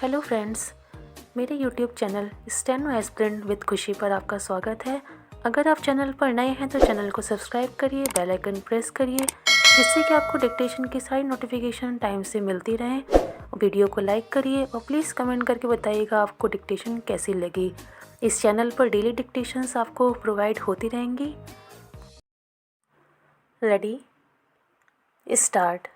Hello friends, मेरे YouTube channel steno aspirant with खुशी पर आपका स्वागत है। अगर आप चैनल पर नए हैं तो चैनल को सब्सक्राइब करिए, बेल आइकन प्रेस करिए, जिससे कि आपको डिक्टेशन की सारी नोटिफिकेशन टाइम से मिलती रहें। वीडियो को लाइक करिए और प्लीज़ कमेंट करके बताइएगा आपको डिक्टेशन कैसी लगी। इस चैनल पर डेली डिक्टेशंस आपको प्रोवाइड होती रहेंगी। Ready, start.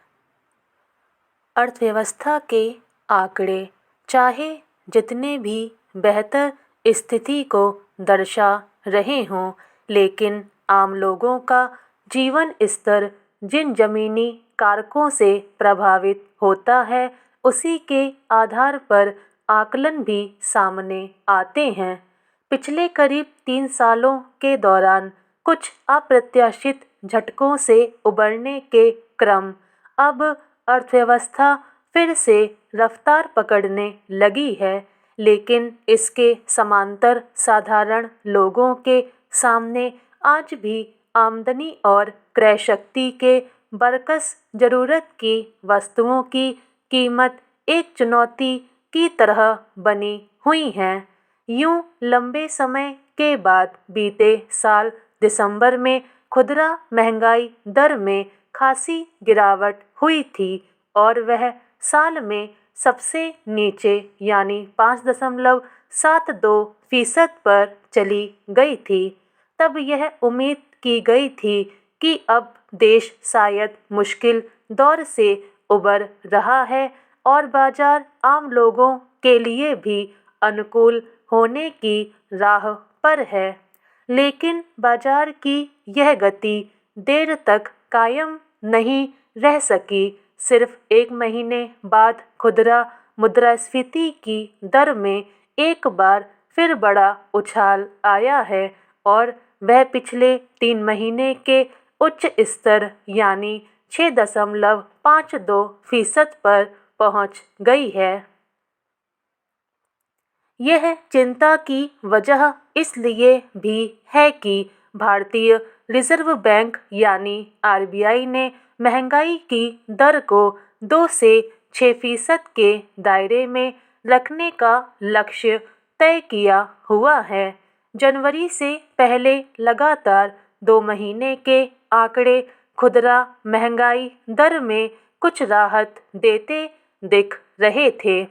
अर्थव्यवस्था के आंकड़े चाहे जितने भी बेहतर स्थिति को दर्शा रहे हों, लेकिन आम लोगों का जीवन स्तर जिन ज़मीनी कारकों से प्रभावित होता है, उसी के आधार पर आकलन भी सामने आते हैं। पिछले करीब 3 सालों के दौरान कुछ अप्रत्याशित झटकों से उबरने के क्रम अब अर्थव्यवस्था फिर से रफ्तार पकड़ने लगी है, लेकिन इसके समांतर साधारण लोगों के सामने आज भी आमदनी और क्रय शक्ति के बरकस ज़रूरत की वस्तुओं की कीमत एक चुनौती की तरह बनी हुई हैं। यूं लंबे समय के बाद बीते साल दिसंबर में खुदरा महंगाई दर में खासी गिरावट हुई थी और वह साल में सबसे नीचे यानी 5.72% पर चली गई थी। तब यह उम्मीद की गई थी कि अब देश शायद मुश्किल दौर से उबर रहा है और बाजार आम लोगों के लिए भी अनुकूल होने की राह पर है। लेकिन बाजार की यह गति देर तक कायम नहीं रह सकी। सिर्फ 1 महीने बाद खुदरा मुद्रास्फीति की दर में एक बार फिर बड़ा उछाल आया है और वह पिछले 3 महीने के उच्च स्तर यानी 6.52% पर पहुंच गई है। यह चिंता की वजह इसलिए भी है कि भारतीय रिजर्व बैंक यानी आरबीआई ने महंगाई की दर को 2 से 6% के दायरे में रखने का लक्ष्य तय किया हुआ है। जनवरी से पहले लगातार 2 महीने के आंकड़े खुदरा महंगाई दर में कुछ राहत देते दिख रहे थे,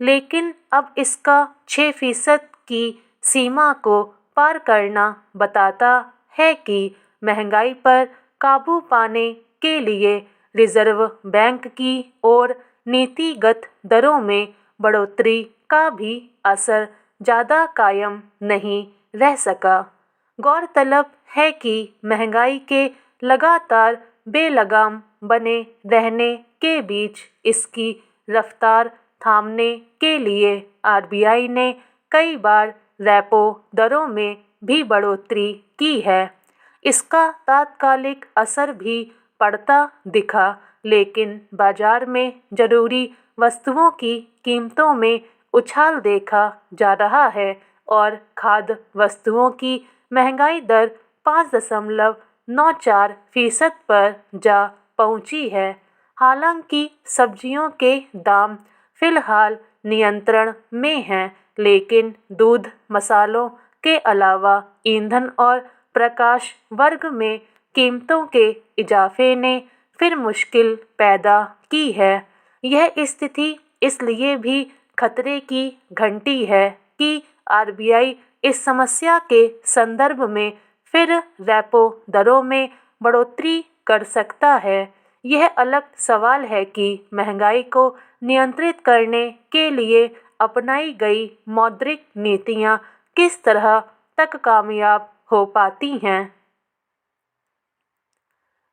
लेकिन अब इसका 6% की सीमा को पार करना बताता है कि महंगाई पर काबू पाने के लिए रिजर्व बैंक की ओर नीतिगत दरों में बढ़ोतरी का भी असर ज़्यादा कायम नहीं रह सका। गौरतलब है कि महंगाई के लगातार बेलगाम बने रहने के बीच इसकी रफ्तार थामने के लिए आरबीआई ने कई बार रेपो दरों में भी बढ़ोतरी की है। इसका तात्कालिक असर भी पड़ता दिखा, लेकिन बाजार में ज़रूरी वस्तुओं की कीमतों में उछाल देखा जा रहा है और खाद्य वस्तुओं की महंगाई दर 5.94% पर जा पहुंची है। हालांकि सब्जियों के दाम फिलहाल नियंत्रण में हैं, लेकिन दूध, मसालों के अलावा ईंधन और प्रकाश वर्ग में कीमतों के इजाफे ने फिर मुश्किल पैदा की है। यह स्थिति इसलिए भी खतरे की घंटी है कि आरबीआई इस समस्या के संदर्भ में फिर रेपो दरों में बढ़ोतरी कर सकता है। यह अलग सवाल है कि महंगाई को नियंत्रित करने के लिए अपनाई गई मौद्रिक नीतियां किस तरह तक कामयाब हो पाती हैं।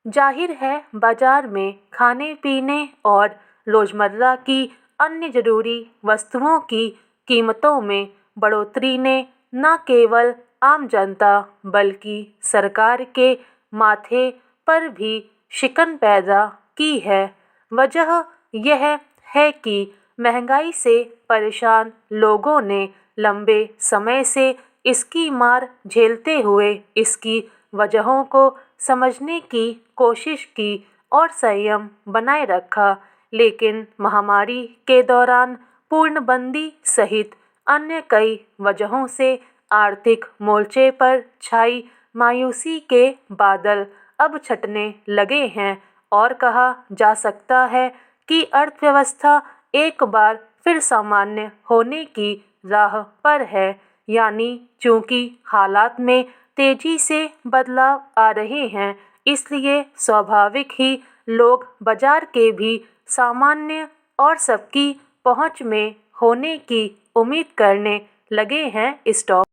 जाहिर है, बाजार में खाने पीने और रोज़मर्रा की अन्य ज़रूरी वस्तुओं की कीमतों में बढ़ोतरी ने न केवल आम जनता बल्कि सरकार के माथे पर भी शिकन पैदा की है। वजह यह है कि महंगाई से परेशान लोगों ने लंबे समय से इसकी मार झेलते हुए इसकी वजहों को समझने की कोशिश की और संयम बनाए रखा, लेकिन महामारी के दौरान पूर्णबंदी सहित अन्य कई वजहों से आर्थिक मोर्चे पर छाई मायूसी के बादल अब छटने लगे हैं और कहा जा सकता है कि अर्थव्यवस्था एक बार फिर सामान्य होने की राह पर है। यानी चूंकि हालात में तेजी से बदलाव आ रहे हैं, इसलिए स्वाभाविक ही लोग बाजार के भी सामान्य और सबकी पहुंच में होने की उम्मीद करने लगे हैं। स्टॉक